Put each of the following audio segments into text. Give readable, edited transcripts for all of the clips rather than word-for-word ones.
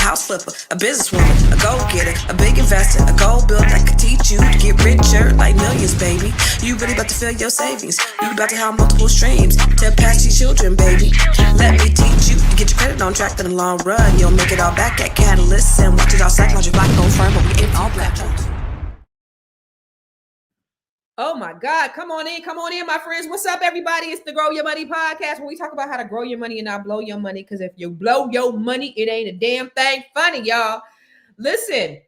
house flipper, a businesswoman, a go-getter, a big investor, a gold builder that could teach you to get richer like millions, baby. You really about to fill your savings. You about to have multiple streams to pass your children, baby. Let me teach you to get your credit on track in the long run. You'll make it all back at Catalyst and watch it all psychology black home firm, but we ain't all black. Oh my God. Come on in, my friends. What's up, everybody? It's the Grow Your Money podcast, where we talk about how to grow your money and not blow your money. Because if you blow your money, it ain't a damn thing funny, y'all. Listen,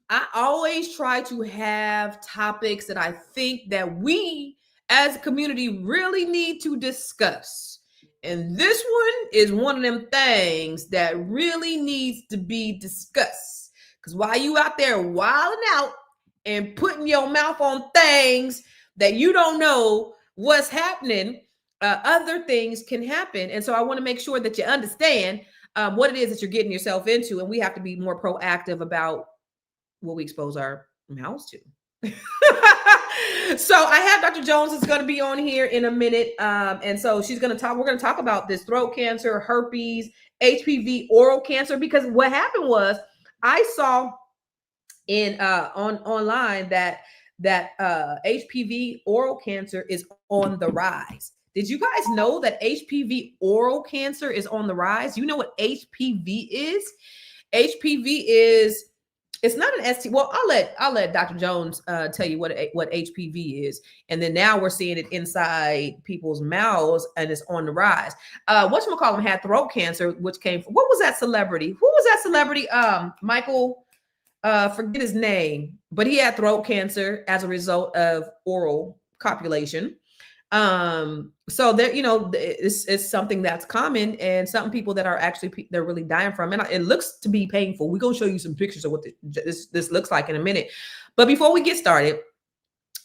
I always try to have topics that I think that we as a community really need to discuss. And this one is one of them things that really needs to be discussed. Because while you out there wilding out and putting your mouth on things that you don't know what's happening, other things can happen. And so I want to make sure that you understand what it is that you're getting yourself into. And we have to be more proactive about what we expose our mouths to. So I have Dr. Jones is going to be on here in a minute. And so we're going to talk about this throat cancer, herpes, HPV, oral cancer, because what happened was I saw online that HPV oral cancer is on the rise. Did you guys know that HPV oral cancer is on the rise? You know what HPV is? HPV is, it's not an ST. Well, I'll let Dr. Jones tell you what HPV is, and then now we're seeing it inside people's mouths, and it's on the rise. Whatchamacallit had throat cancer, which came from, what was that celebrity? Who was that celebrity? Michael. Forget his name, but he had throat cancer as a result of oral copulation. So there, it's something that's common, and some people that are actually, they're really dying from it. And it looks to be painful. We're going to show you some pictures of what this looks like in a minute. But before we get started,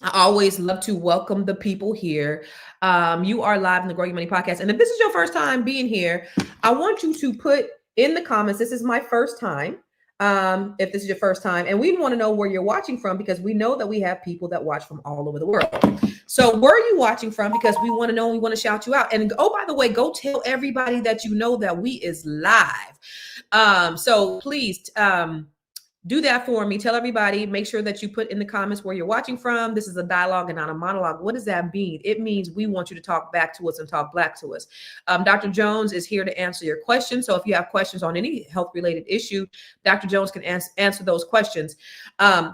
I always love to welcome the people here. You are live in the Grow Your Money podcast. And if this is your first time being here, I want you to put in the comments, this is my first time. If this is your first time, and we want to know where you're watching from, because we know that we have people that watch from all over the world. So where are you watching from? Because we want to know, and we want to shout you out. And oh, by the way, go tell everybody that you know that we is live. So please, do that for me. Tell everybody, make sure that you put in the comments where you're watching from. This is a dialogue and not a monologue. What does that mean? It means we want you to talk back to us and talk black to us. Dr. Jones is here to answer your questions. So if you have questions on any health related issue, Dr. Jones can answer those questions. I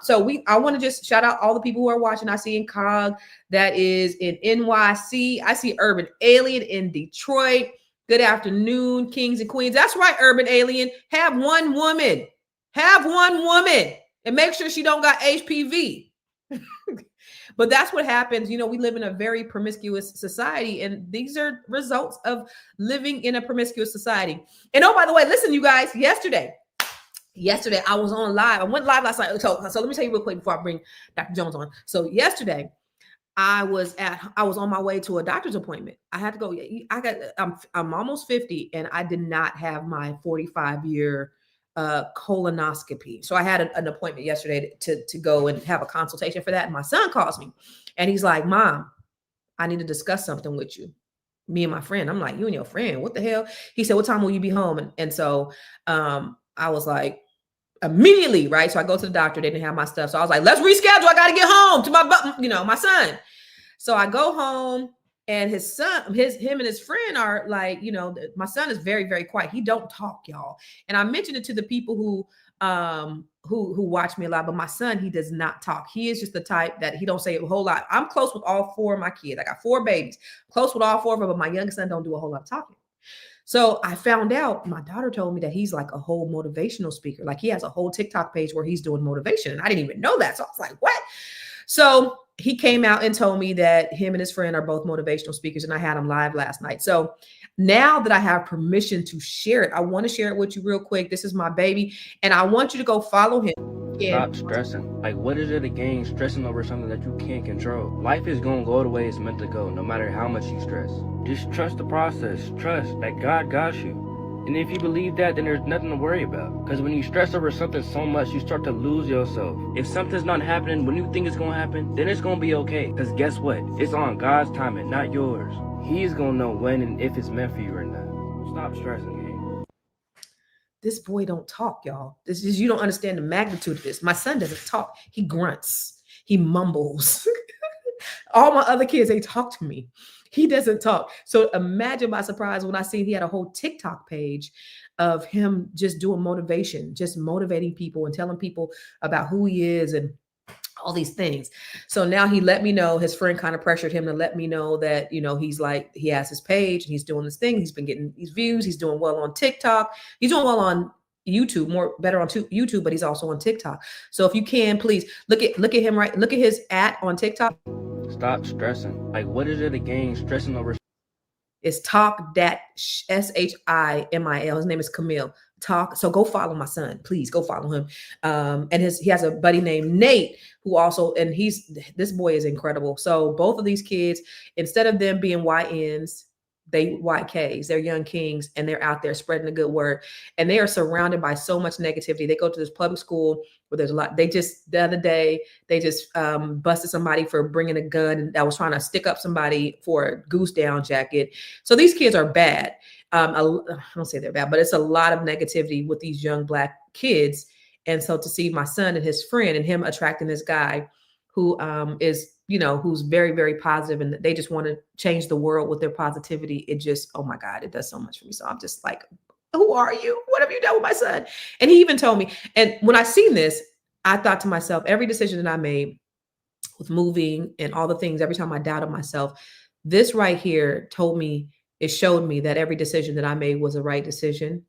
want to just shout out all the people who are watching. I see in COG, that is in NYC. I see Urban Alien in Detroit. Good afternoon, kings and queens. That's right, Urban Alien. Have one woman. Have one woman and make sure she don't got HPV. But that's what happens. We live in a very promiscuous society, and these are results of living in a promiscuous society. And oh, by the way, listen, you guys, yesterday I was on live. I went live last night. So let me tell you real quick before I bring Dr. Jones on. So yesterday I was on my way to a doctor's appointment. I had to go. I'm almost 50, and I did not have my 45-year colonoscopy. So I had an appointment yesterday to go and have a consultation for that. And my son calls me and he's like, "Mom, I need to discuss something with you." Me and my friend. I'm like, "You and your friend? What the hell?" He said, "What time will you be home?" And so I was like, immediately, right? So I go to the doctor. They didn't have my stuff. So I was like, "Let's reschedule. I got to get home to my son." So I go home. And his son, him and his friend are like, my son is very, very quiet. He don't talk, y'all. And I mentioned it to the people who watch me a lot, but my son, he does not talk. He is just the type that he don't say a whole lot. I'm close with all four of my kids. I got 4 babies, close with all 4 of them, but my youngest son don't do a whole lot of talking. So I found out, my daughter told me that he's like a whole motivational speaker. Like he has a whole TikTok page where he's doing motivation. And I didn't even know that. So I was like, what? So he came out and told me that him and his friend are both motivational speakers, and I had him live last night. So now that I have permission to share it, I want to share it with you real quick. This is my baby, and I want you to go follow him. Stop stressing. Like, what is it to gain stressing over something that you can't control? Life is going to go the way it's meant to go, no matter how much you stress. Just trust the process. Trust that God got you. And if you believe that, then there's nothing to worry about. Because when you stress over something so much, you start to lose yourself. If something's not happening when you think it's going to happen, then it's going to be okay. Because guess what? It's on God's timing, not yours. He's going to know when and if it's meant for you or not. Stop stressing, gang. this boy don't talk, y'all. This is, you don't understand the magnitude of this. My son doesn't talk. He grunts. He mumbles. All my other kids, they talk to me. He doesn't talk. So imagine my surprise when I seen he had a whole TikTok page of him just doing motivation, just motivating people and telling people about who he is and all these things. So now he let me know, his friend kind of pressured him to let me know that, he's like, he has his page and he's doing this thing. He's been getting these views. He's doing well on TikTok. He's doing well on YouTube, better on YouTube, but he's also on TikTok. So if you can, please look at him, right? Look at his on TikTok. Stop stressing. Like, what is it again? Stressing over. It's Talk That SHIMIL. His name is Camille. Talk. So go follow my son, please go follow him. And he has a buddy named Nate who also, and this boy is incredible. So both of these kids, instead of them being YNs, they YKs, they're young kings, and they're out there spreading the good word. And they are surrounded by so much negativity. They go to this public school where there's a lot. The other day, they just busted somebody for bringing a gun that was trying to stick up somebody for a goose down jacket. So these kids are bad. I don't say they're bad, but it's a lot of negativity with these young Black kids. And so to see my son and his friend and him attracting this guy who is, who's very, very positive, and they just want to change the world with their positivity. It just, oh my God, it does so much for me. So I'm just like, who are you? What have you done with my son? And he even told me, and when I seen this, I thought to myself, every decision that I made with moving and all the things, every time I doubted myself, this right here it showed me that every decision that I made was a right decision.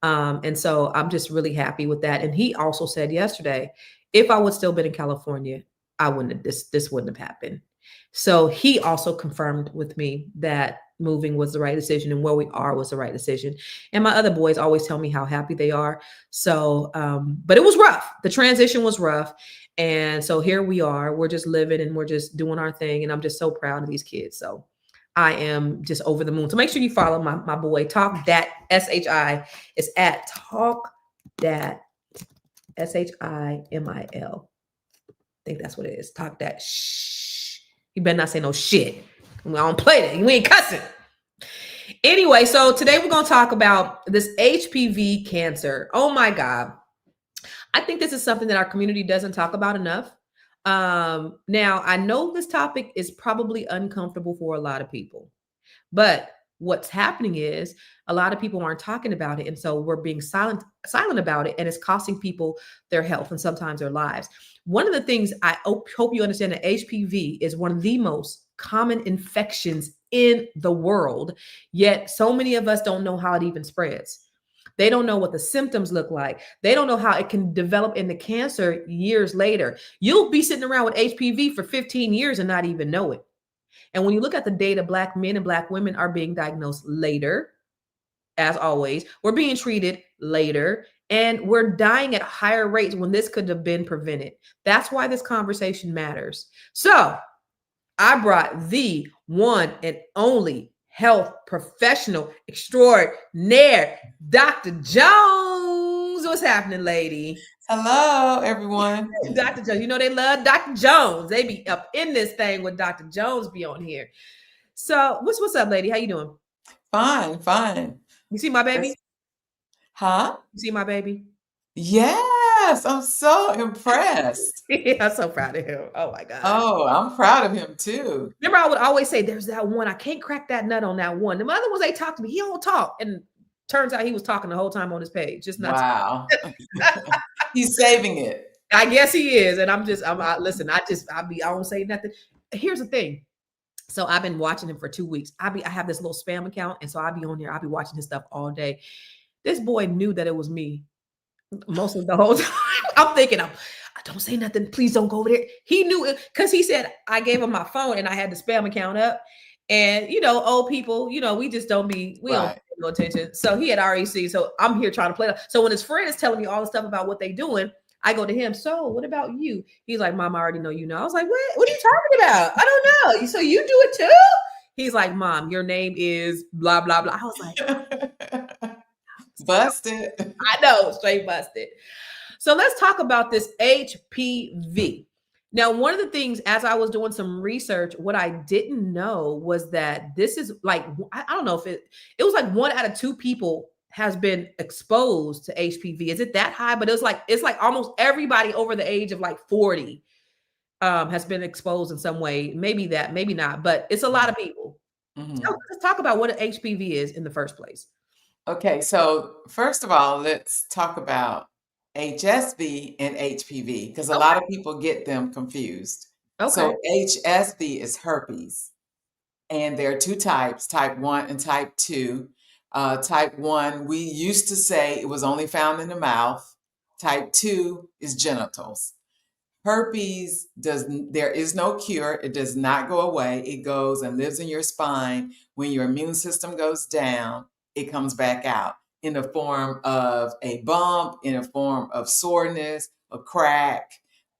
And so I'm just really happy with that. And he also said yesterday, if I would still been in California, I wouldn't have, this wouldn't have happened. So he also confirmed with me that moving was the right decision and where we are was the right decision. And my other boys always tell me how happy they are. So, but it was rough. The transition was rough. And so here we are, we're just living and we're just doing our thing. And I'm just so proud of these kids. So I am just over the moon. So make sure you follow my boy, Talk That SHI. It's at Talk That SHIMIL. I think that's what it is. Talk That. Shh. You better not say no shit. I don't play that. You ain't cussing. Anyway, so today we're going to talk about this HPV cancer. Oh my God. I think this is something that our community doesn't talk about enough. Now, I know this topic is probably uncomfortable for a lot of people, but what's happening is a lot of people aren't talking about it. And so we're being silent about it. And it's costing people their health and sometimes their lives. One of the things I hope you understand that HPV is one of the most common infections in the world. Yet so many of us don't know how it even spreads. They don't know what the symptoms look like. They don't know how it can develop into cancer years later. You'll be sitting around with HPV for 15 years and not even know it. And when you look at the data, Black men and Black women are being diagnosed later. As always, we're being treated later, and we're dying at higher rates when this could have been prevented. That's why this conversation matters. So I brought the one and only health professional extraordinaire, Dr. Jones. What's happening, lady? Hello, everyone. Dr. Jones. They love Dr. Jones. They be up in this thing with Dr. Jones be on here. So what's up, lady? How you doing? Fine. You see my baby? Huh? You see my baby? Yes, I'm so impressed. I'm so proud of him. Oh my God. Oh, I'm proud of him too. Remember, I would always say, there's that one. I can't crack that nut on that one. The other ones, they talk to me. He don't talk. And turns out he was talking the whole time on his page. Just not. Wow. He's saving it. I guess he is. And listen, I don't say nothing. Here's the thing. So I've been watching him for 2 weeks. I have this little spam account. And so I'll be on there. I'll be watching his stuff all day. This boy knew that it was me most of the whole time. I'm thinking, I don't say nothing. Please don't go over there. He knew it because he said, I gave him my phone and I had the spam account up. And, old people, we just don't don't pay no attention. So he had already seen. So I'm here trying to play. So when his friend is telling me all the stuff about what they doing, I go to him. So what about you? He's like, Mom, I already know you know. I was like, what are you talking about? I don't know. So you do it too? He's like, Mom, your name is blah, blah, blah. I was like, busted. I know, straight busted. So let's talk about this HPV. Now, one of the things, as I was doing some research, what I didn't know was that this is like, I don't know if it was like 1 out of 2 people has been exposed to HPV? Is it that high? But it's like almost everybody over the age of like 40 has been exposed in some way. Maybe that, maybe not, but it's a lot of people. So Mhm. let's talk about what HPV is in the first place. Okay, so first of all, let's talk about HSV and HPV because a lot Okay. of people get them confused. Okay. So HSV is herpes, and there are two types, type 1 and type 2. Type 1, we used to say it was only found in the mouth. Type 2 is genitals. Herpes there is no cure. It does not go away. It goes and lives in your spine. When your immune system goes down, it comes back out in the form of a bump, in a form of soreness, a crack,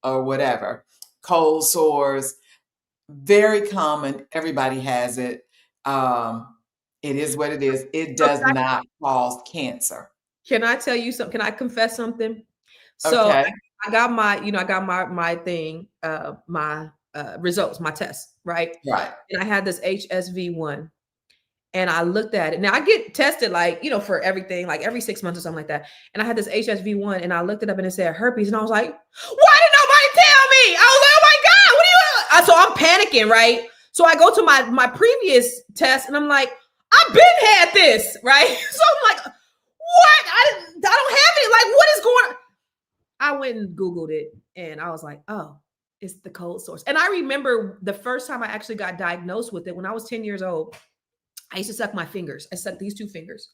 or whatever. Cold sores, very common. Everybody has it. Um, it is what it is. It So does not cause cancer. can I tell you something? Can I confess something? So Okay, I got my, I got my thing, my results, my test, right? right. And I had this HSV1. And I looked at it. Now I get tested like, for everything, like every 6 months or something like that. And I had this HSV1 and I looked it up and it said herpes. And I was like, why did nobody tell me? I was like, oh my God, what are you? So I'm panicking, right? So I go to my previous test and I'm like, I've been had this, right? So I'm like, what? I don't have it. Like, what is going on? I went and Googled it and I was like, oh, it's the cold source. And I remember the first time I actually got diagnosed with it when I was 10 years old. I used to suck my fingers. I sucked these two fingers.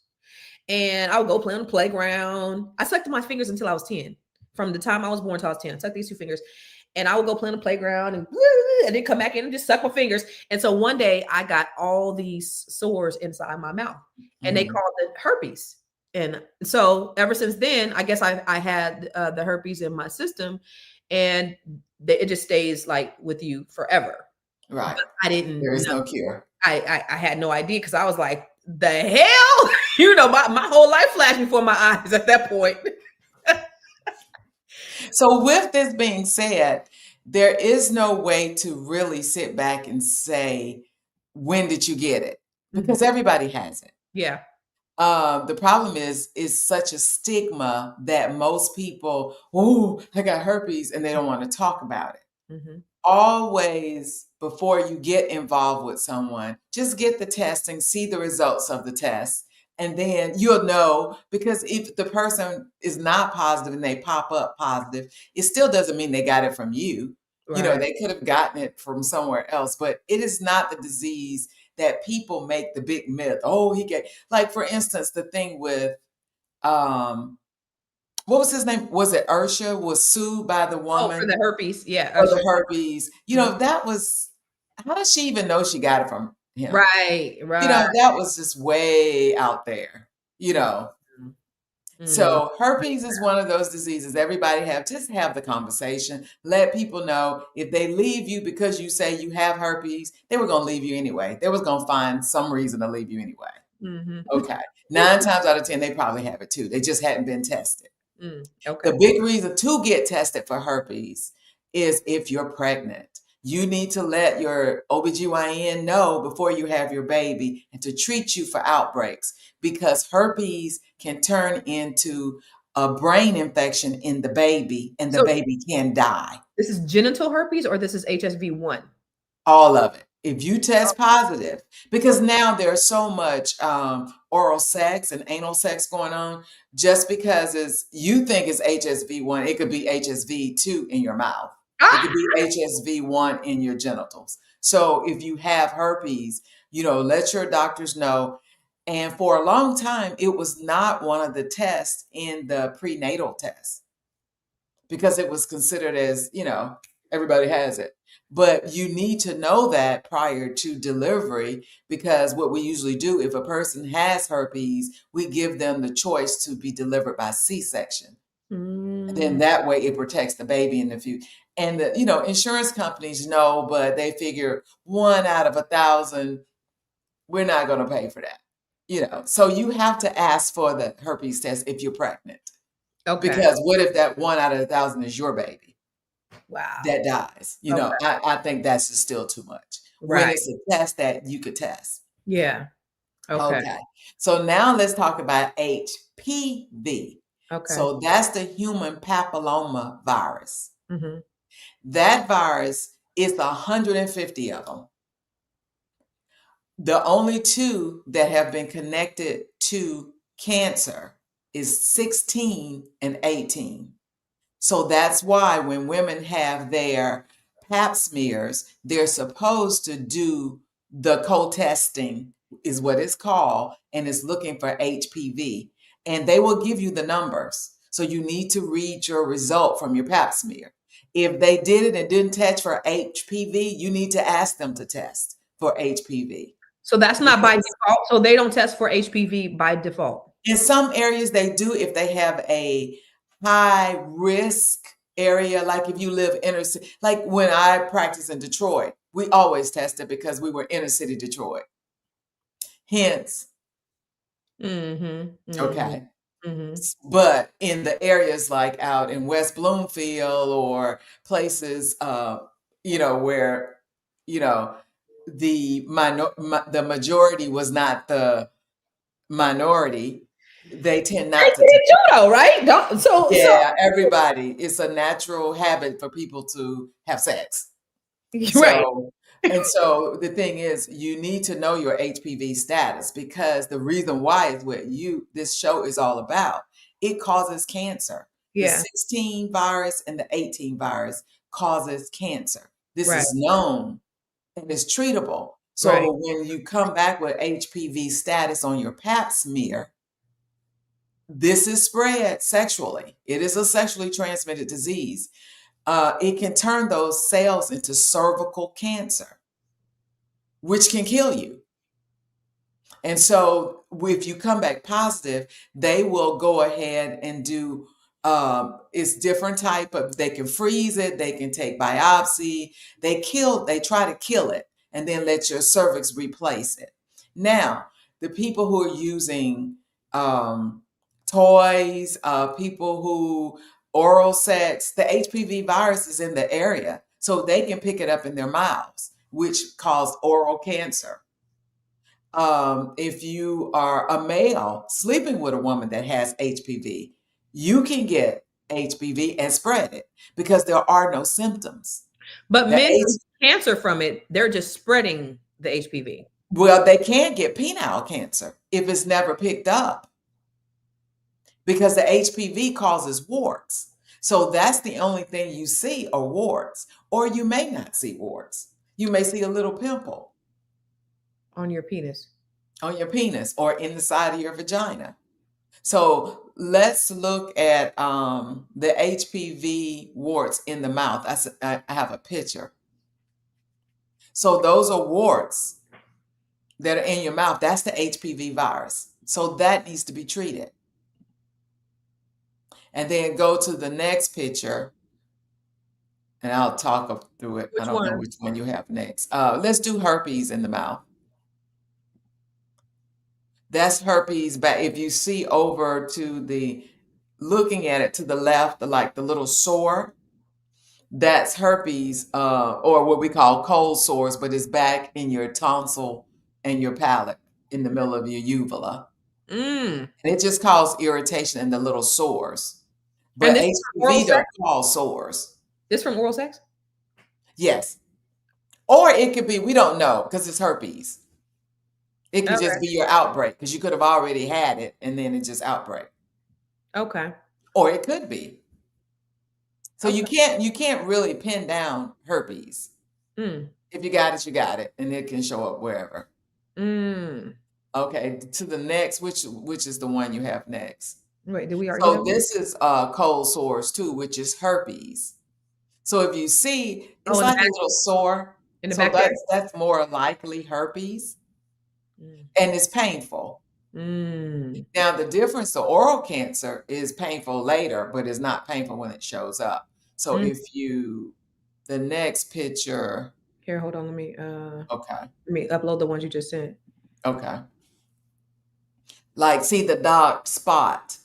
And I would go play on the playground. I sucked my fingers until I was 10. From the time I was born until I was 10. I sucked these two fingers. And I would go play on the playground and then come back in and just suck my fingers. And so one day I got all these sores inside my mouth. And they Mhm. called it herpes. And so ever since then, I guess I had the herpes in my system. And it just stays like with you forever. Right. But I didn't There is know. no cure. I had no idea because I was like, the hell? My whole life flashed before my eyes at that point. So, with this being said, there is no way to really sit back and say, when did you get it? Mhm. Because everybody has it. Yeah. The problem is such a stigma that most people, oh, I got herpes, and they don't want to talk about it. Mhm. Always, before you get involved with someone, just get the testing, see the results of the test, and then you'll know. Because if the person is not positive and they pop up positive, it still doesn't mean they got it from you. Right. They could have gotten it from somewhere else, but it is not the disease that people make the big myth. Oh, he get, like, for instance, the thing with um what was his name? Was it Ursha was sued by the Oh, for woman the herpes. Yeah. for the herpes. Mhm. That was, how does she even know she got it from him? Right. Right. That was just way out there, you know. Mhm. Mhm. So herpes is one of those diseases everybody just have the conversation. Let people know if they leave you because you say you have herpes, they were going to leave you anyway. They was going to find some reason to leave you anyway. Mhm. Okay. 9 times out of 10, they probably have it too. They just hadn't been tested. Okay. The big reason to get tested for herpes is if you're pregnant. You need to let your OBGYN know before you have your baby and to treat you for outbreaks, because herpes can turn into a brain infection in the baby and the So baby can die. this is genital herpes or this is HSV1? All of it. If you test positive, because now there's so much oral sex and anal sex going on, just because you think it's HSV1, it could be HSV2 in your mouth. It could Ah! be HSV1 in your genitals. So if you have herpes, let your doctors know. And for a long time, it was not one of the tests in the prenatal test because it was considered as, everybody has it. But you need to know that prior to delivery, because what we usually do, if a person has herpes, we give them the choice to be delivered by C-section. And then Mm. that way it protects the baby in the future. And the, insurance companies know, but they figure 1 out of 1,000, we're not going to pay for that. So you have to ask for the herpes test if you're pregnant. Okay. Because what if that 1 out of 1,000 is your baby Wow. that dies? Okay. I think that's just still too much. When Right. it's a test that you could test. Yeah. Okay. Okay. So now let's talk about HPV. Okay. So that's the human papilloma virus. Hmm. That virus is 150 of them. The only two that have been connected to cancer is 16 and 18. So that's why when women have their pap smears, they're supposed to do the co-testing, is what it's called, and it's looking for HPV. And they will give you the numbers. So you need to read your result from your pap smear. If they did it and didn't test for HPV, you need to ask them to test for HPV. So that's not by Because default. So they don't test for HPV by default. in some areas they do if they have a high risk area, like if you live inner city. Like when I practice in Detroit, we always tested because we were inner city Detroit. Hence, Mm-hmm. Mm-hmm. okay. Mm-hmm. But in the areas like out in West Bloomfield or places, where, you know, the majority was not the minority, they tend They not to did it too, though, right? Don't so Yeah, everybody. It's a natural habit for people to have sex. right. So the thing is, you need to know your HPV status because the reason why is what this show is all about. It causes cancer. The Yeah. 16 virus and the 18 virus causes cancer. This Right. is known and is treatable. Right. So when you come back with HPV status on your pap smear, this is spread sexually. It is a sexually transmitted disease. It can turn those cells into cervical cancer, which can kill you. And so if you come back positive, they will go ahead and do it's different type of, they can freeze it, they can take biopsy, they try to kill it and then let your cervix replace it. Now, the people who are using um, toys, people who oral sex, the HPV virus is in the area, so they can pick it up in their mouths, which cause oral cancer. If you are a male sleeping with a woman that has HPV, you can get HPV and spread it because there are no symptoms. But The men H, who get cancer from it, they're just spreading the HPV. well, they can get penile cancer if it's never picked up because the HPV causes warts. So that's the only thing you see are warts, or you may not see warts. You may see a little pimple On your penis. on your penis or in the side of your vagina. So let's look at the HPV warts in the mouth. I have a picture. So those are warts that are in your mouth. That's the HPV virus. So that needs to be treated. And then go to the next picture, and I'll talk through it. I Which don't know one? which one you have next. Let's do herpes in the mouth. That's herpes. But if you see over to looking at it to the left, like the little sore, that's herpes, or what we call cold sores, but it's back in your tonsil and your palate in the middle of your uvula. Mm. And it just causes irritation in the little sores. And But this is from oral HPV sex? don't cause sores. This from oral sex? Yes. Or it could be, we don't know because it's herpes. It could Okay. just be your outbreak because you could have already had it and then it just outbreak. Okay. Or it could be. So Okay. you can't really pin down herpes. Mm. If you got it, you got it, and it can show up wherever. Mm. Okay, to the next, which is the one you have next. Wait, did we already do So that? this is cold sores too, which is herpes. So if you see, it's Oh, in the like a back, little sore. in the So back there? that's more likely herpes, Mm. and it's painful. Mm. Now the difference to oral cancer is painful later, but it's not painful when it shows up. So Mm. the next picture, Here, hold on. okay, Let me upload the ones you just sent. okay. Like, see the dark spot.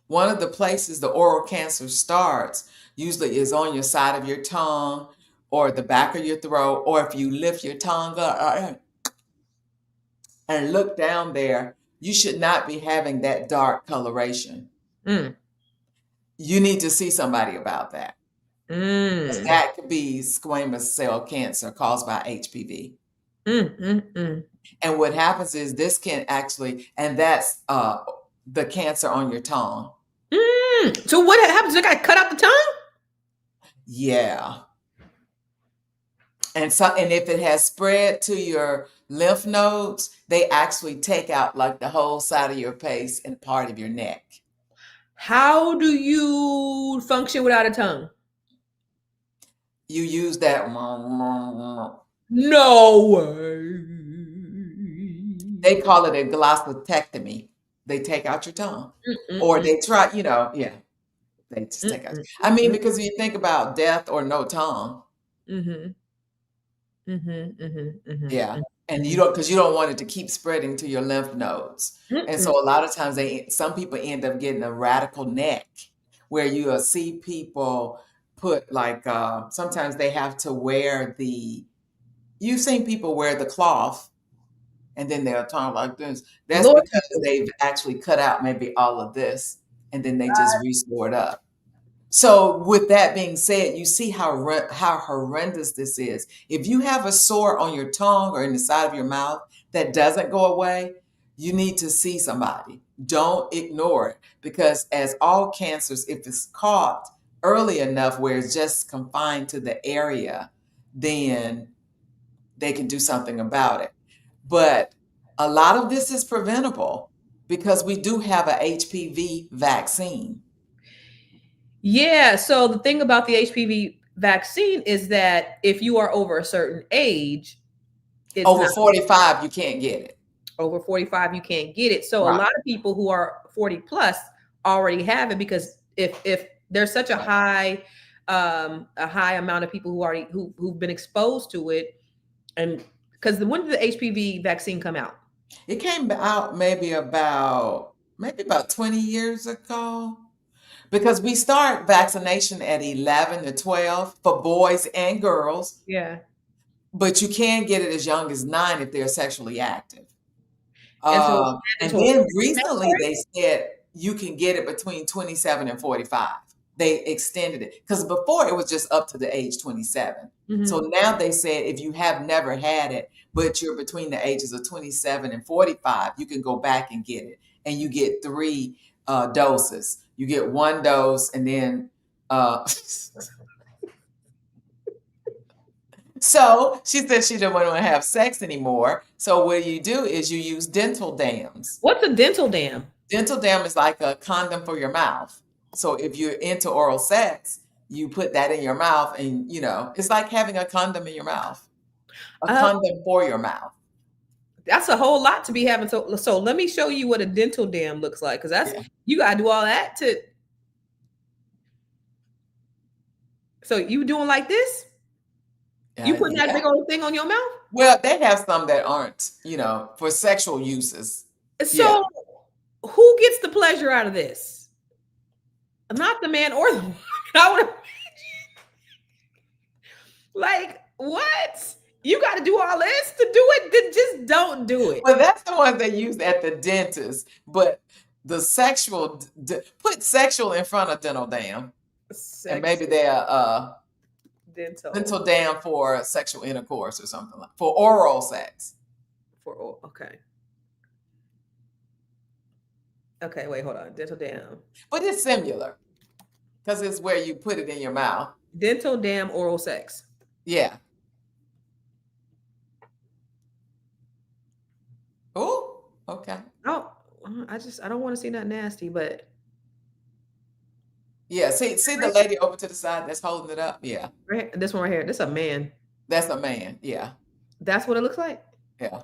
One of the places the oral cancer starts usually is on your side of your tongue or the back of your throat, or if you lift your tongue up, and look down there, you should not be having that dark coloration. Mm. You need to see somebody about that. Mm. That could be squamous cell cancer caused by HPV. Mm. Mm. Mm. And what happens is this can actually, and that's the cancer on your tongue. Mm. So what happens? I got to cut out the tongue? Yeah. And if it has spread to your lymph nodes, they actually take out like the whole side of your face and part of your neck. How do you function without a tongue? You use that. No way. They call it a glossopectomy. They take out your tongue. Or they try, yeah, they just take out. I mean, because when you think about death or no tongue, Mm-hmm. Mm-hmm. Mm-hmm. Mm-hmm. yeah, and because you don't want it to keep spreading to your lymph nodes. And so a lot of times some people end up getting a radical neck where you will see people put like, sometimes they have to wear you've seen people wear the cloth and then they'll talk like this. That's Lord, because they've actually cut out maybe all of this and then they just restore it up. So with that being said, you see how horrendous this is. If you have a sore on your tongue or in the side of your mouth that doesn't go away, you need to see somebody. Don't ignore it, because as all cancers, if it's caught early enough where it's just confined to the area, then they can do something about it. But a lot of this is preventable because we do have a HPV vaccine. yeah. So the thing about the HPV vaccine is that if you are over a certain age, it's Over not 45, you can't get it. over 45, you can't get it. So a Right. lot of people who are 40 plus already have it, because if there's such a high amount of people who've been exposed to it, and because when did the HPV vaccine come out? It came out maybe about 20 years ago, because we start vaccination at 11 to 12 for boys and girls, Yeah. but you can get it as young as 9 if they're sexually active. And so it's And mandatory. then recently they said you can get it between 27 and 45. They extended it because before it was just up to the age 27. Mhm. So now they said if you have never had it, but you're between the ages of 27 and 45, you can go back and get it. And you get 3 doses. You get 1 dose and then so she said she didn't want to have sex anymore. So what you do is you use dental dams. What's a dental dam? Dental dam is like a condom for your mouth. So if you're into oral sex, you put that in your mouth and, it's like having a condom in your mouth, a condom for your mouth. That's a whole lot to be having. So let me show you what a dental dam looks like, because that's you gotta do all that to. So you doing like this? You putting that big old thing on your mouth? Well, they have some that aren't, for sexual uses. So who gets the pleasure out of this? Not the man or the woman. I would like, what? You got to do all this to do it? Then just don't do it. Well, that's the ones they use at the dentist. But the sexual, put sexual in front of dental dam. And maybe they're dental dam for sexual intercourse or something like, for oral sex. Okay. Okay, wait, hold on. Dental dam. But it's similar because it's where you put it in your mouth. Dental dam oral sex. Yeah. Oh, okay. Oh, I don't want to see nothing nasty, but. Yeah, see the lady over to the side that's holding it up? Yeah. Right, this one right here. This is a man. That's a man, yeah. That's what it looks like? Yeah.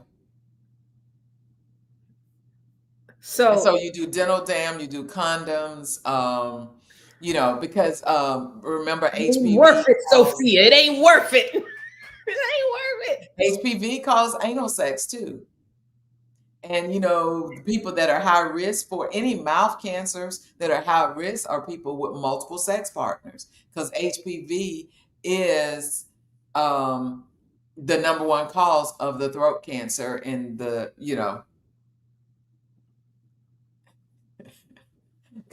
So you do dental dam, you do condoms, because remember HPV. It ain't worth it, Sophia. It ain't worth it. It ain't worth it. HPV causes anal sex too. And, the people that are high risk for any mouth cancers that are high risk are people with multiple sex partners, because HPV is the number one cause of the throat cancer in the,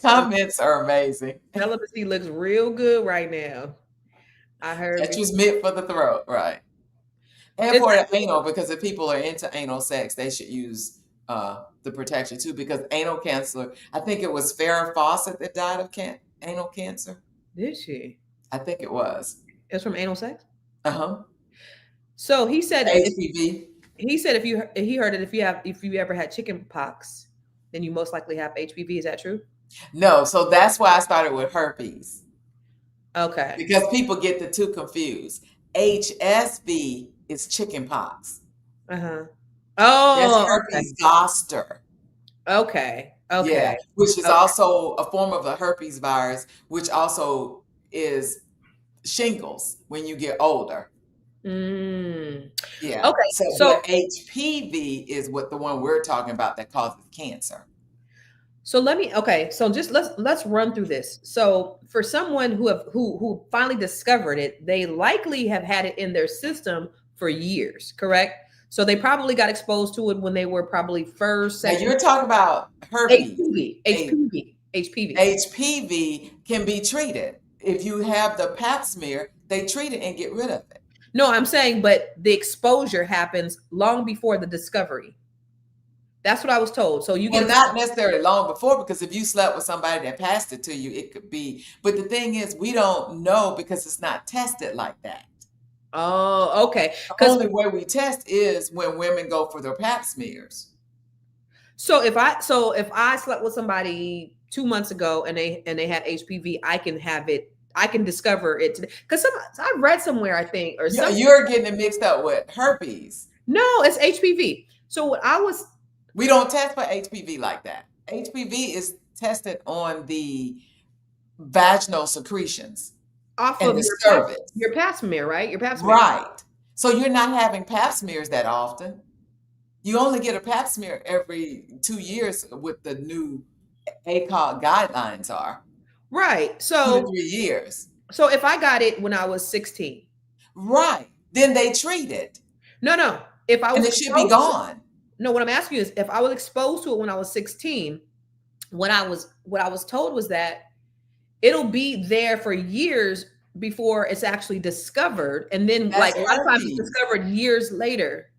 comments are amazing. Celibacy looks real good right now. I heard That was meant for the throat, right? And Is for that- the anal, because if people are into anal sex, they should use the protection too. Because anal cancer, I think it was Farrah Fawcett that died of anal cancer. Did she? I think it was. It's from anal sex. Uh-huh. So he said HPV. he said if he heard it, if you ever had chicken pox, then you most likely have HPV. Is that true? No, so that's why I started with herpes. Okay. Because people get the two confused. HSV is chicken pox. Oh, That's herpes zoster. Okay. Yeah, which is also a form of the herpes virus, which also is shingles when you get older. Yeah. Okay. So but HPV is what the one we're talking about that causes cancer. So so just let's run through this. So for someone who finally discovered it, they likely have had it in their system for years, correct? So they probably got exposed to it when they were probably first, Now second. you're talking about herpes. HPV. HPV can be treated. If you have the pap smear, they treat it and get rid of it. No, I'm saying, but the exposure happens long before the discovery. That's what I was told. So you get not necessarily long before, because if you slept with somebody that passed it to you, it could be. But the thing is, we don't know because it's not tested like that. Oh, okay. The only way we test is when women go for their pap smears. So if I slept with somebody 2 months ago and they had HPV, I can have it. I can discover it today. Because I read somewhere, I think, or something. You're getting it mixed up with herpes. No, it's HPV. So we don't test for HPV like that. HPV is tested on the vaginal secretions. Off and of the cervix. Your pap smear, right? Your pap smear. Right. So you're not having pap smears that often. You only get a pap smear every 2 years with the new ACOG guidelines are. Right. So 2 to 3 years. So if I got it when I was 16. Right. Then they treat it. No. If I was, and it should be gone. No, what I'm asking you is, if I was exposed to it when I was 16, what I was told was that it'll be there for years before it's actually discovered, and then That's a lot of times it's discovered years later.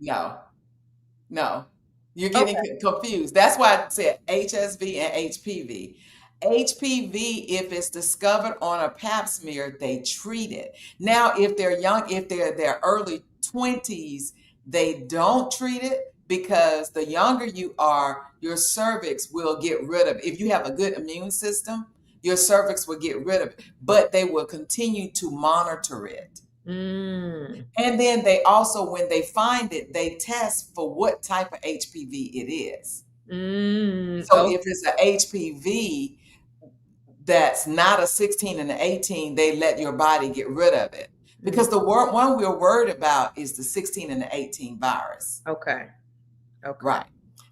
No, you're getting confused. That's why I said HSV and HPV. HPV, if it's discovered on a pap smear, they treat it. Now, if they're young, if they're their early 20s, they don't treat it, because the younger you are, your cervix will get rid of it. If you have a good immune system, your cervix will get rid of it, but they will continue to monitor it. And then they also, when they find it, they test for what type of HPV it is. So if it's an HPV that's not a 16 and an 18, they let your body get rid of it. Because the one we're worried about is the 16 and the 18 virus. Okay. Right.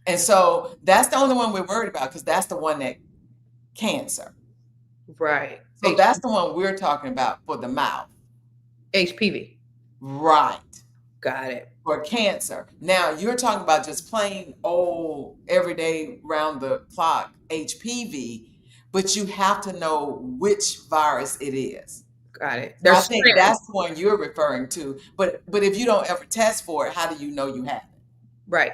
And so that's the only one we're worried about, because that's the one that cancer. Right. So that's the one we're talking about for the mouth. HPV. Right. Got it. For cancer. Now you're talking about just plain old everyday round the clock HPV, but you have to know which virus it is. Got it. I think that's the one you're referring to. But if you don't ever test for it, how do you know you have it? Right.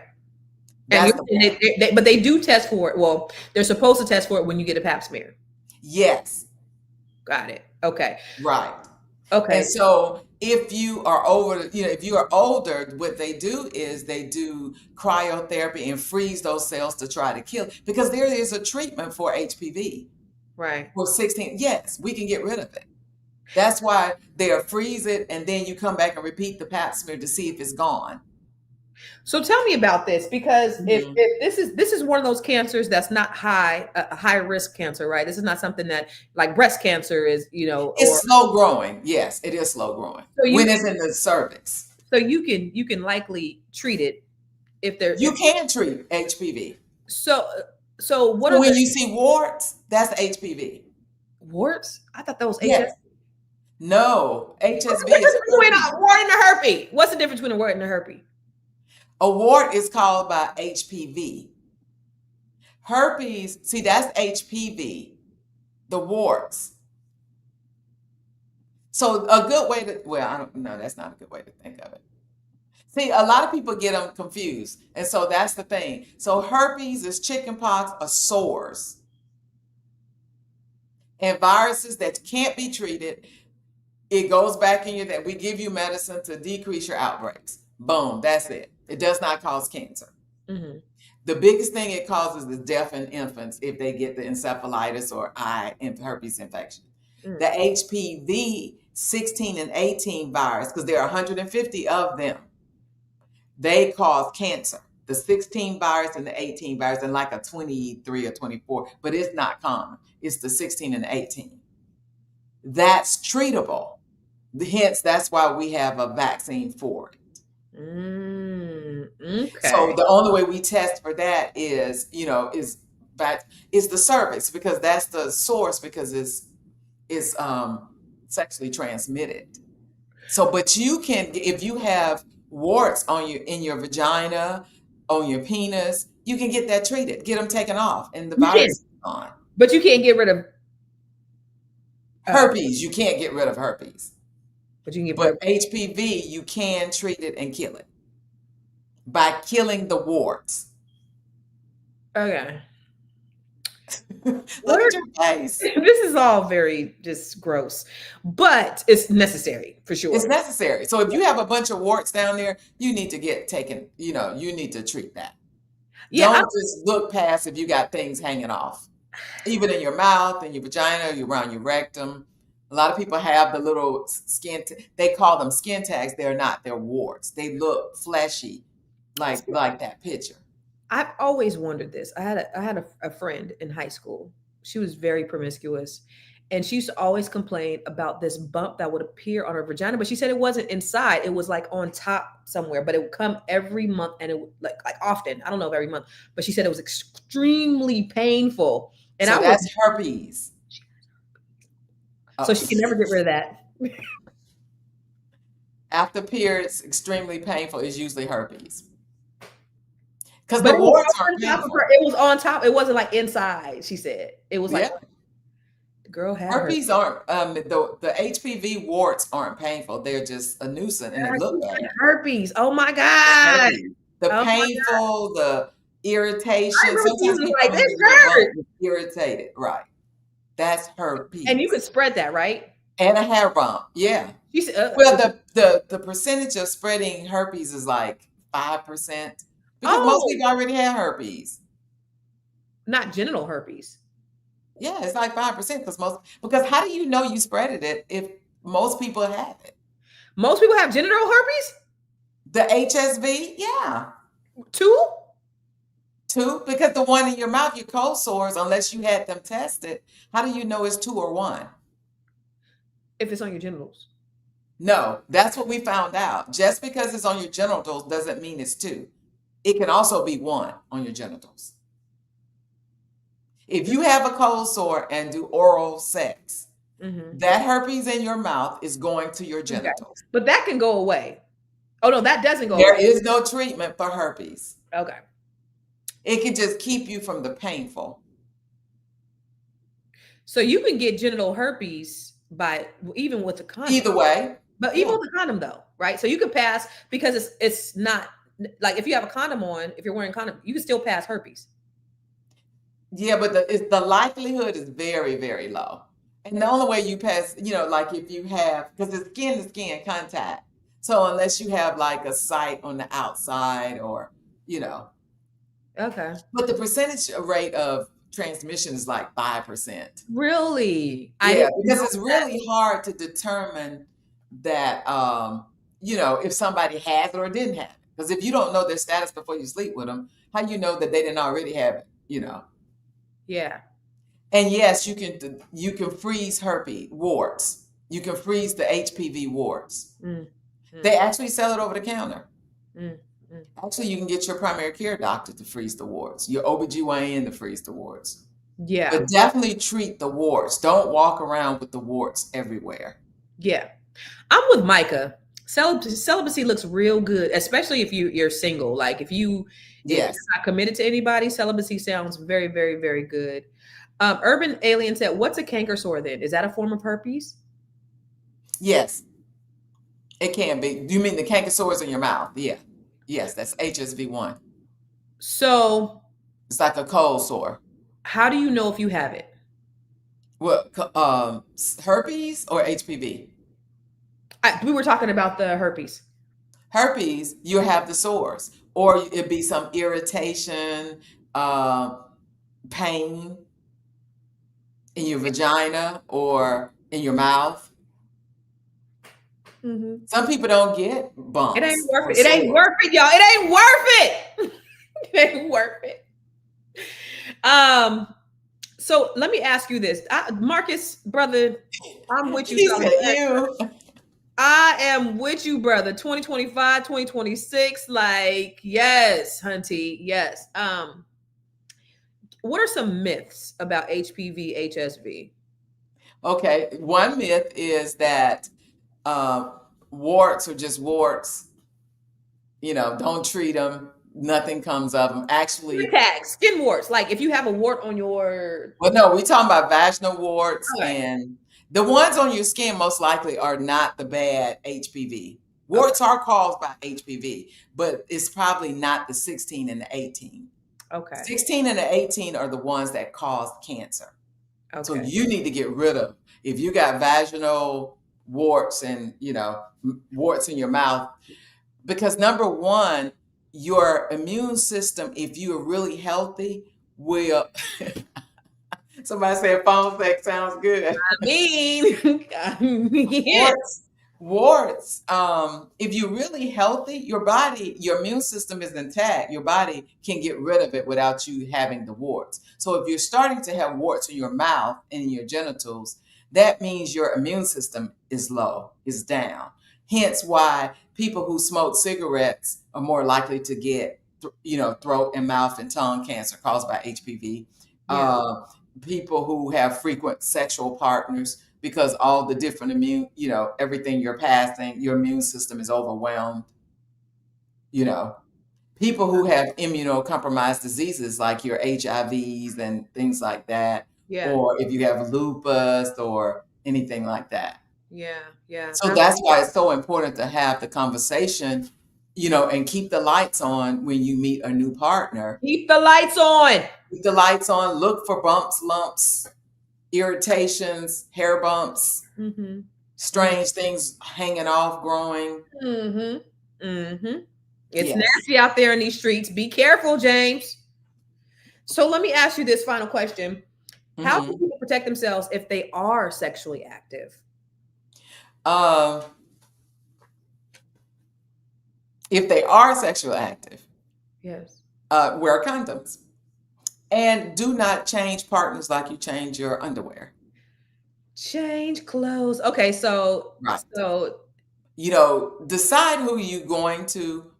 But they do test for it. Well, they're supposed to test for it when you get a pap smear. Yes. Got it. Okay. Right. Okay. And so if you are if you are older, what they do is they do cryotherapy and freeze those cells to try to kill, because there is a treatment for HPV. Right. For 16. Yes, we can get rid of it. That's why they'll freeze it, and then you come back and repeat the pap smear to see if it's gone. So tell me about this, because if this is one of those cancers that's not high risk cancer, right? This is not something that, like breast cancer is, it's slow growing. Yes, it is slow growing when it's in the cervix. So you can likely treat it if there's. You can treat HPV. So what? When you see warts, that's HPV. Warts? I thought that was yes. HSV. No, What's HSV the difference is between herpes. a wart and a herpes? What's the difference between a wart and a herpes? A wart is called by HPV. Herpes, see, that's HPV, the warts. So a good way to, well, I don't know, that's not a good way to think of it. See, a lot of people get them confused. And so that's the thing. So herpes is chickenpox or sores and viruses that can't be treated. It goes back in you that we give you medicine to decrease your outbreaks. Boom, that's it. It does not cause cancer. Mm-hmm. The biggest thing it causes is death in infants if they get the encephalitis or herpes infection. Mm. The HPV 16 and 18 virus, because there are 150 of them, they cause cancer. The 16 virus and the 18 virus, and like a 23 or 24, but it's not common. It's the 16 and 18. That's treatable. Hence, that's why we have a vaccine for it. Okay. So the only way we test for that is, is the cervix, because that's the source, because it's sexually transmitted. So, but you can, if you have warts in your vagina, on your penis, you can get that treated, get them taken off, and the virus is gone. But you can't get rid of herpes. You can't get rid of herpes. But you can get rid of HPV, you can treat it and kill it by killing the warts. Okay. Look at your face. This is all very just gross, but it's necessary for sure. It's necessary. So if you have a bunch of warts down there, you need to get taken, you need to treat that. Yeah, don't just look past if you got things hanging off, even in your mouth, in your vagina, around your rectum. A lot of people have the little they call them skin tags. They're not, they're warts. They look fleshy, like that picture. I've always wondered this. I had a friend in high school. She was very promiscuous, and she used to always complain about this bump that would appear on her vagina. But she said it wasn't inside; it was like on top somewhere. But it would come every month, and it would like often. I don't know if every month, but she said it was extremely painful. And so that's herpes. So she can never get rid of that. After periods, extremely painful is usually herpes. Because the warts are painful. It was on top. It wasn't like inside. She said it was like the girl had herpes. Aren't the HPV warts aren't painful. They're just a nuisance and they look bad. Herpes. Oh my god. The painful, the irritation. Sometimes people like this hurt. Irritated, right? That's herpes. And you could spread that, right? And a hair bump, yeah. Well, the percentage of spreading herpes is like 5%. Because most people already have herpes. Not genital herpes. Yeah, it's like 5% because how do you know you spreaded it if most people have it? Most people have genital herpes? The HSV, yeah. Two, because the one in your mouth, your cold sores, unless you had them tested, how do you know it's 2 or 1? If it's on your genitals. No, that's what we found out. Just because it's on your genitals doesn't mean it's 2. It can also be 1 on your genitals. If you have a cold sore and do oral sex, that herpes in your mouth is going to your genitals. Okay. But that can go away. Oh, no, that doesn't go away. There is no treatment for herpes. Okay. It can just keep you from the painful. So you can get genital herpes even with a condom. Either way. But even with a condom though, right? So you can pass, because it's not like if you have a condom on, if you're wearing a condom, you can still pass herpes. Yeah, but the likelihood is very, very low. And the only way you pass, like if you have, because it's skin to skin contact. So unless you have like a site on the outside or, Okay. But the percentage rate of transmission is like 5%. Really? Yeah, because it's really hard to determine that, if somebody has it or didn't have it. Because if you don't know their status before you sleep with them, how you know that they didn't already have it, Yeah. And yes, you can freeze herpes warts. You can freeze the HPV warts. They actually sell it over the counter. Actually, you can get your primary care doctor to freeze the warts, your OBGYN to freeze the warts. Yeah. But definitely treat the warts. Don't walk around with the warts everywhere. Yeah. I'm with Micah. Celibacy looks real good, especially if you're single. Like if you're Yes, not committed to anybody, celibacy sounds very, very, very good. Urban Alien said, "What's a canker sore? Then is that a form of herpes?" yes, it can be. Do you mean the canker sores in your mouth? Yeah, yes, that's HSV1. So, It's like a cold sore. how do you know if you have it? What, herpes or HPV? We were talking about the herpes. Herpes, you have the sores, or it'd be some irritation, uh, pain in your vagina or in your mouth. Hmm. Some people don't get It ain't bumps worth or it. It ain't sores. worth it, y'all. It ain't worth it. It ain't worth it. Um. So let me ask you this, Marcus, brother. I'm with you, He brother. said, "You." I am with you, brother. 2025, 2026. Like, yes, hunty. Yes. What are some myths about HPV, HSV? Okay, one myth is that uh, warts are just warts. Don't treat them. Nothing comes of them. Skin Actually, tags, skin warts. Like if you have a wart on your well, no, we're talking about vaginal warts, okay, and the ones on your skin most likely are not the bad HPV. okay, Warts are caused by HPV, but it's probably not the 16 and the 18. okay, 16 and the 18 are the ones that cause cancer. So okay. you need to get rid of. If you got vaginal warts and, warts in your mouth, because number one, your immune system, if you are really healthy, will somebody said phone sex sounds good. I mean, yeah, Warts, warts. If you're really healthy, your immune system is intact. Your body can get rid of it without you having the warts. So if you're starting to have warts in your mouth and in your genitals, that means your immune system is low, is down. Hence why people who smoke cigarettes are more likely to get, throat and mouth and tongue cancer caused by HPV. yeah, People who have frequent sexual partners, because all the different everything you're passing, your immune system is overwhelmed. You know, People who have immunocompromised diseases like your HIVs and things like that, yeah, or if you have lupus or anything like that. yeah, yeah. So that's why it's so important to have the conversation, and keep the lights on when you meet a new partner. Keep the lights on. Keep the lights on, look for bumps, lumps, irritations, hair bumps, Mm-hmm. strange things hanging off, growing. Mm-hmm. Mm-hmm. It's Yes. nasty out there in these streets. Be careful, James. So let me ask you this final question. How can hmm people protect themselves if they are sexually active? Um, if they are sexually active, Yes. wear condoms and do not change partners like you change your underwear. Change clothes. Okay, so Right. so Decide who you're going to.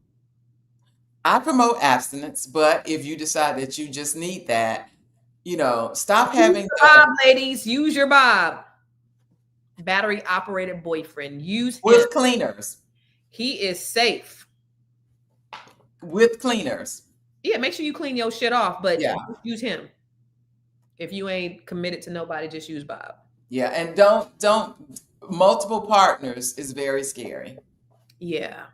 I promote abstinence, but if you decide that you just need that, stop use having your the Bob, ladies. Use your Bob. Battery operated boyfriend. Use him. with cleaners, He is safe. with cleaners. Yeah, make sure you clean your shit off, but Yeah. just use him. If you ain't committed to nobody, just use Bob. Yeah. And don't multiple partners is very scary. Yeah.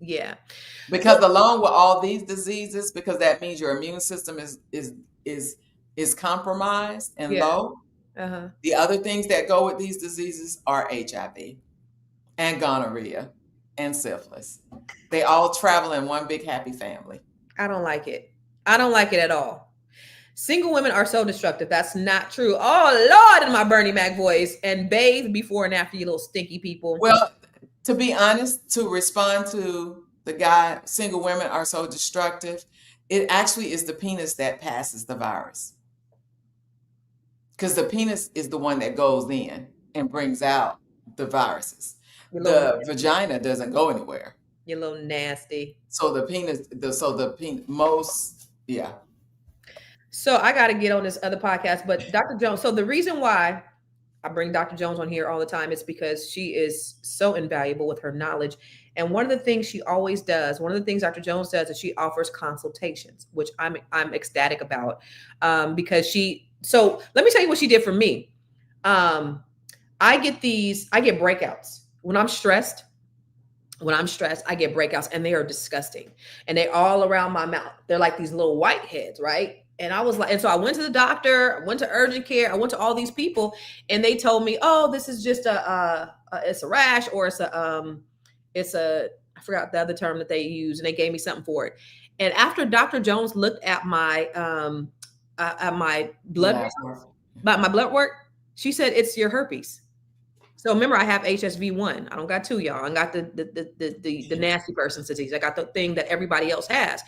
Yeah. So Because along with all these diseases, because that means your immune system is compromised and yeah. low. Uh-huh. The other things that go with these diseases are HIV and gonorrhea and syphilis. They all travel in one big happy family. I don't like it. I don't like it at all. Single women are so destructive. That's not true. Oh Lord, in my Bernie Mac voice. And bathe before and after, you little stinky people. Well, to be honest, to respond to the guy, single women are so destructive, it actually is the penis that passes the virus. Because the penis is the one that goes in and brings out the viruses. The vagina doesn't go anywhere. You little nasty. So the penis, most, yeah. So I got to get on this other podcast, but Dr. Jones. So the reason why I bring Dr. Jones on here all the time. It's because she is so invaluable with her knowledge. And one of the things she always does, one of the things Dr. Jones does is she offers consultations, which I'm ecstatic about. Because so let me tell you what she did for me. I get breakouts when I'm stressed. When I'm stressed, I get breakouts and they are disgusting. And they all around my mouth. They're like these little whiteheads, right? And I was like, and so I went to the doctor, I went to urgent care, I went to all these people, and they told me, oh, this is just it's a rash, or I forgot the other term that they use, and they gave me something for it. And after Dr. Jones looked at my blood work, she said, it's your herpes. So remember, I have HSV1. I don't got two, y'all. I got the nasty person's disease. I got the thing that everybody else has.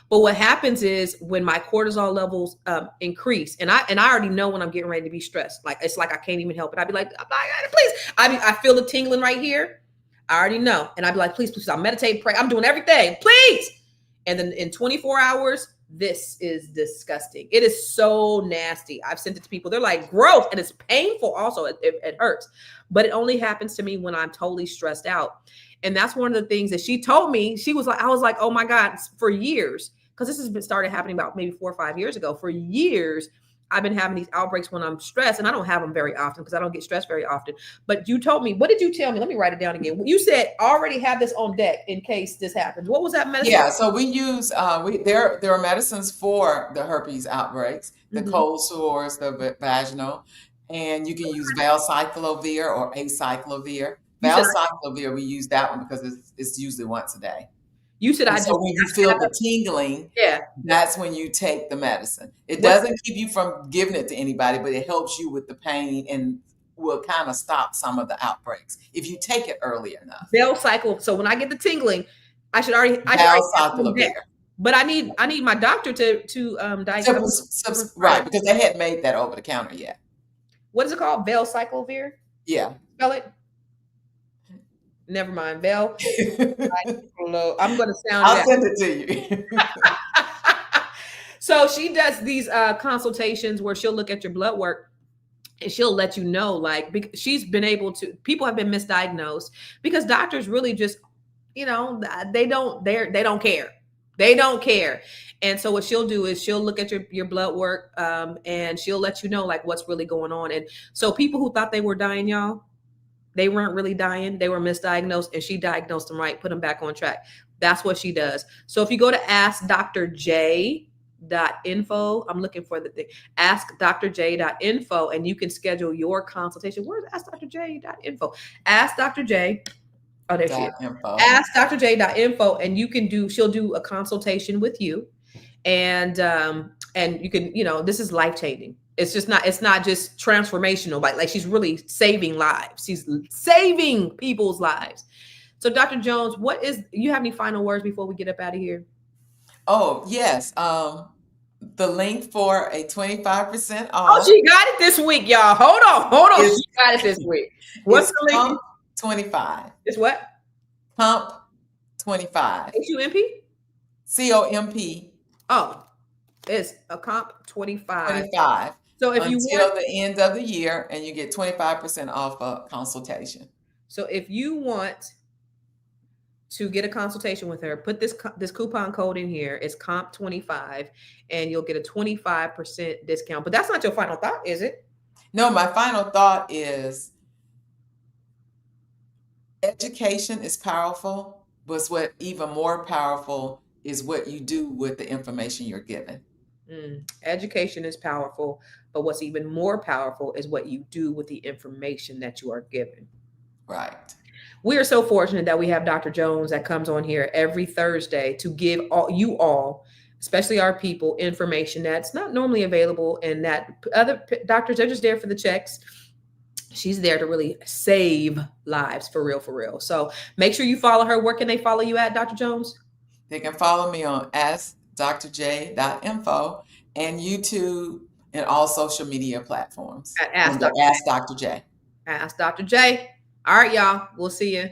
But what happens is when my cortisol levels increase, and I already know when I'm getting ready to be stressed. Like it's like I can't even help it. I'd be like, please. I feel the tingling right here. I already know, and I'd be like, please. I'll meditate, pray. I'm doing everything, please. And then in 24 hours, this is disgusting. It is so nasty. I've sent it to people. They're like, gross. And it's painful also. It hurts. But it only happens to me when I'm totally stressed out. And that's one of the things that she told me. I was like, oh my God, for years, because this has been started happening about maybe 4 or 5 years ago. For years, I've been having these outbreaks when I'm stressed, and I don't have them very often because I don't get stressed very often. But you told me, what did you tell me? Let me write it down again. You said already have this on deck in case this happens. What was that medicine? Yeah, so we use there are medicines for the herpes outbreaks, the cold sores, the vaginal, and you can use valcyclovir or acyclovir. Valcyclovir, we use that one because it's usually once a day. You said so when you feel the tingling, that's when you take the medicine. It doesn't keep you from giving it to anybody, but it helps you with the pain and will kind of stop some of the outbreaks if you take it early enough. Valcycle. So when I get the tingling, I should already but I need my doctor to diagnose. Right, because they hadn't made that over the counter yet. What is it called? Valcyclovir? Yeah. Spell it. Never mind. I'm going to sound I'll send it to you. So she does these consultations where she'll look at your blood work and she'll let you know, like, she's been able to, people have been misdiagnosed because doctors really just, they don't care. They don't care. And so what she'll do is she'll look at your blood work and she'll let you know like what's really going on. And so people who thought they were dying, y'all, they weren't really dying. They were misdiagnosed, and she diagnosed them right, put them back on track. That's what she does. So if you go to askdrj.info, I'm looking for the thing, askdrj.info, and you can schedule your consultation. Where's askdrj.info? Ask Dr. J. Oh, there she is. Askdrj.info, and she'll do a consultation with you. And you can, this is life-changing. It's not just transformational, like she's really saving lives. She's saving people's lives. So Dr. Jones, you have any final words before we get up out of here? Oh, yes. The link for a 25% off. Oh, she got it this week, y'all. Hold on. She got it this week. What's the link? Pump 25. It's what? Pump 25. HUMP? COMP. Oh, it's a comp 25. 25. So if until the end of the year, and you get 25% off a consultation. So if you want to get a consultation with her, put this coupon code in here. It's comp 25, and you'll get a 25% discount. But that's not your final thought, is it? No, my final thought is education is powerful, but what even more powerful is what you do with the information you're given. Education is powerful, but what's even more powerful is what you do with the information that you are given. Right. We are so fortunate that we have Dr. Jones that comes on here every Thursday to give you all, especially our people, information that's not normally available, and that other doctors are just there for the checks. She's there to really save lives for real. So make sure you follow her. Where can they follow you at, Dr. Jones? They can follow me on askdrj.info and YouTube and all social media platforms. Ask Dr. J. Ask Dr. J. All right, y'all. We'll see you.